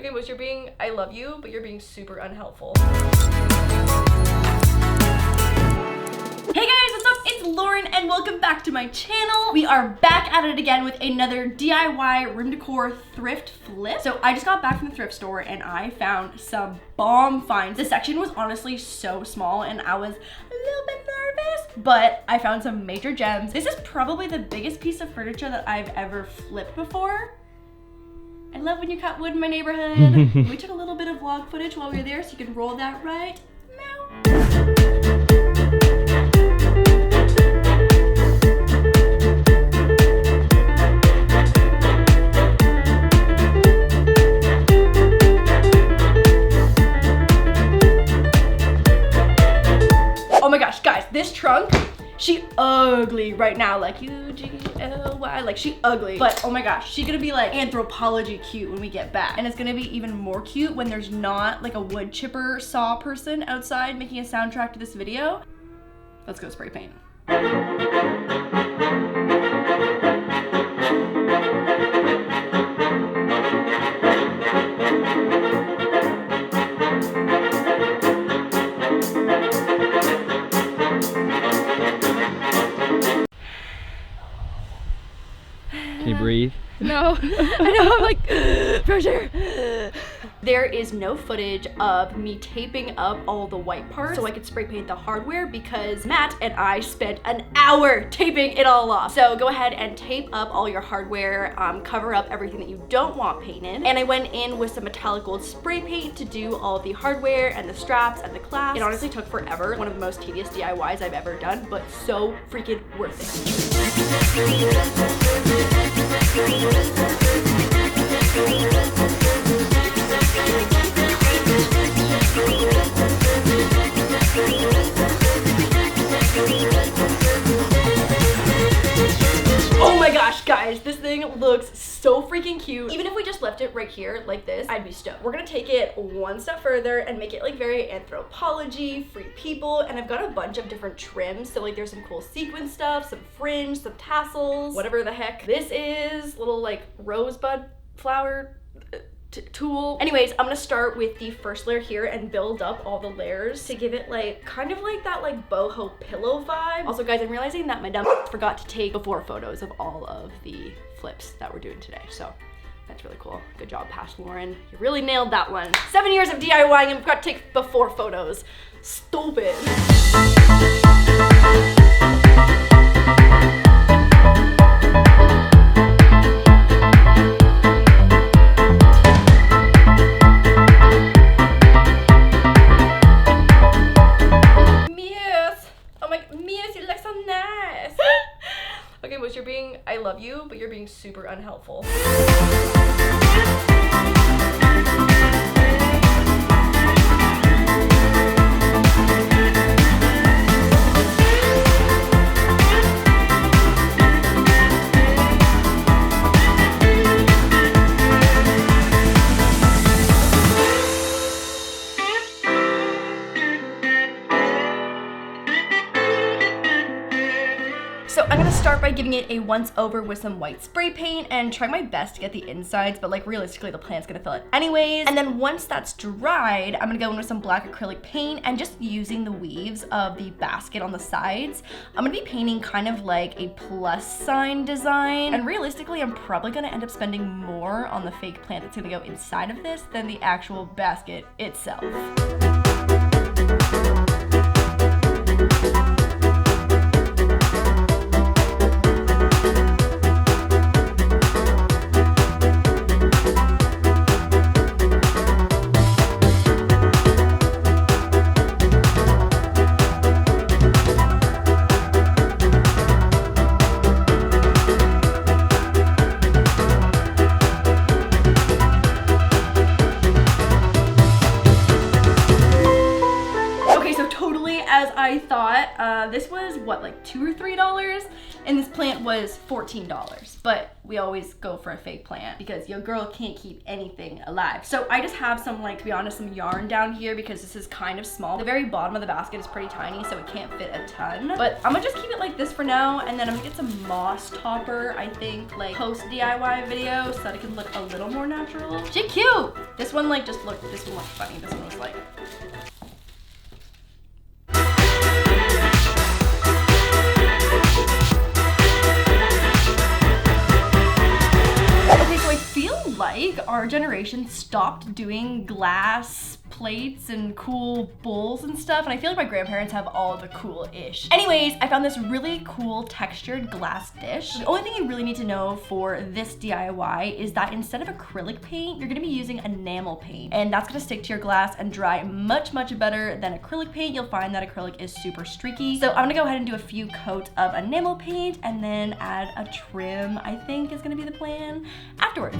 Okay, Moose, I love you, but you're being super unhelpful. Hey guys, what's up? It's Lauren and welcome back to my channel. We are back at it again with another DIY room decor thrift flip. So I just got back from the thrift store and I found some bomb finds. This section was honestly so small and I was a little bit nervous, but I found some major gems. This is probably the biggest piece of furniture that I've ever flipped before. I love when you cut wood in my neighborhood. We took a little bit of vlog footage while we were there, so you can roll that right now. Oh my gosh, guys, this trunk, she ugly right now, like UGLY, like she ugly. But oh my gosh, she gonna be like anthropology cute when we get back. And it's gonna be even more cute when there's not like a wood chipper saw person outside making a soundtrack to this video. Let's go spray paint. Can you breathe? No, I know, I'm like, pressure. There is no footage of me taping up all the white parts so I could spray paint the hardware because Matt and I spent an hour taping it all off. So go ahead and tape up all your hardware, cover up everything that you don't want painted. And I went in with some metallic gold spray paint to do all the hardware and the straps and the clasps. It honestly took forever. One of the most tedious DIYs I've ever done, but so freaking worth it. Oh my gosh, guys, this thing looks so freaking cute. Even if we just left it right here like this, I'd be stoked. We're gonna take it one step further and make it like very anthropology, free people, and I've got a bunch of different trims. So like there's some cool sequin stuff, some fringe, some tassels, whatever the heck this is, little like rosebud flower tool. Anyways, I'm gonna start with the first layer here and build up all the layers to give it like kind of like that like boho pillow vibe. Also guys, I'm realizing that my dumb forgot to take before photos of all of the flips that we're doing today, so that's really cool. Good job, past Lauren. You really nailed that one. 7 years of DIYing and forgot to take before photos. Stupid. Okay, Moose, I love you, but you're being super unhelpful. So I'm gonna start by giving it a once over with some white spray paint and try my best to get the insides, but like realistically the plant's gonna fill it anyways. And then once that's dried, I'm gonna go in with some black acrylic paint and just using the weaves of the basket on the sides, I'm gonna be painting kind of like a plus sign design. And realistically, I'm probably gonna end up spending more on the fake plant that's gonna go inside of this than the actual basket itself. This was what, like $2 or $3, and this plant was $14. But we always go for a fake plant because your girl can't keep anything alive. So I just have some, like, to be honest, some yarn down here because this is kind of small. The very bottom of the basket is pretty tiny, so it can't fit a ton. But I'm gonna just keep it like this for now, and then I'm gonna get some moss topper, I think, like post DIY video so that it can look a little more natural. She cute! This one, like, just looked, this one looked funny. This one was like, like our generation stopped doing glass plates and cool bowls and stuff, and I feel like my grandparents have all the cool-ish. Anyways, I found this really cool textured glass dish. The only thing you really need to know for this DIY is that instead of acrylic paint, you're gonna be using enamel paint, and that's gonna stick to your glass and dry much better than acrylic paint. You'll find that acrylic is super streaky. So I'm gonna go ahead and do a few coats of enamel paint and then add a trim, I think is gonna be the plan, afterwards.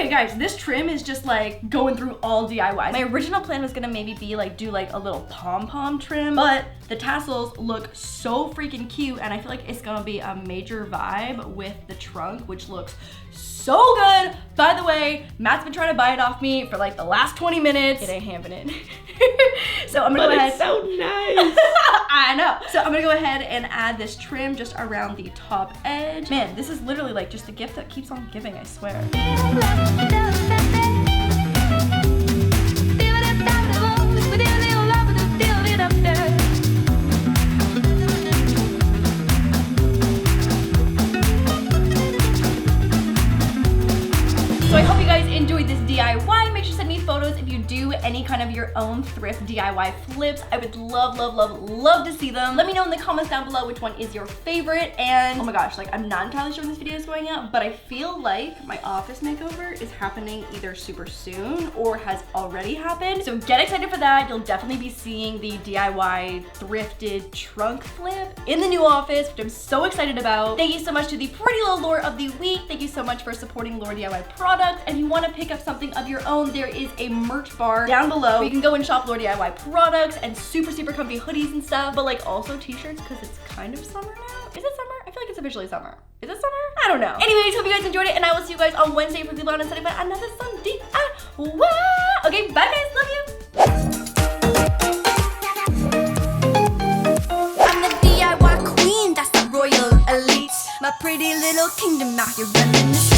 Guys, this trim is just like going through all DIYs. My original plan was gonna maybe be like do like a little pom-pom trim, but the tassels look so freaking cute, and I feel like it's gonna be a major vibe with the trunk, which looks so good. By the way, Matt's been trying to buy it off me for like the last 20 minutes. It ain't happening. So I'm gonna go ahead. It's so nice. I know. So I'm gonna go ahead and add this trim just around the top edge. Man, this is literally like just a gift that keeps on giving, I swear. So I hope you guys enjoyed this DIY. Make sure to send me photos if you do any kind of your own thrift DIY flips. I would love to see them. Let me know in the comments down below which one is your favorite. And oh my gosh, like I'm not entirely sure when this video is going out, but I feel like my office makeover is happening either super soon or has already happened. So get excited for that. You'll definitely be seeing the DIY thrifted trunk flip in the new office, which I'm so excited about. Thank you so much to the pretty little LAUR of the week. Thank you so much for supporting laurDIY products. And if you want to pick up something of your own, there is a merch bar down below where you can go and shop laurDIY products and super comfy hoodies and stuff, but like also t-shirts because it's kind of summer now. Is it summer? I feel like it's officially summer. Is it summer? I don't know. Anyways, hope you guys enjoyed it, and I will see you guys on Wednesday for people on Sunday for another Sunday. Okay, bye guys, love you. I'm the DIY queen, that's the royal elite. My pretty little kingdom out here running the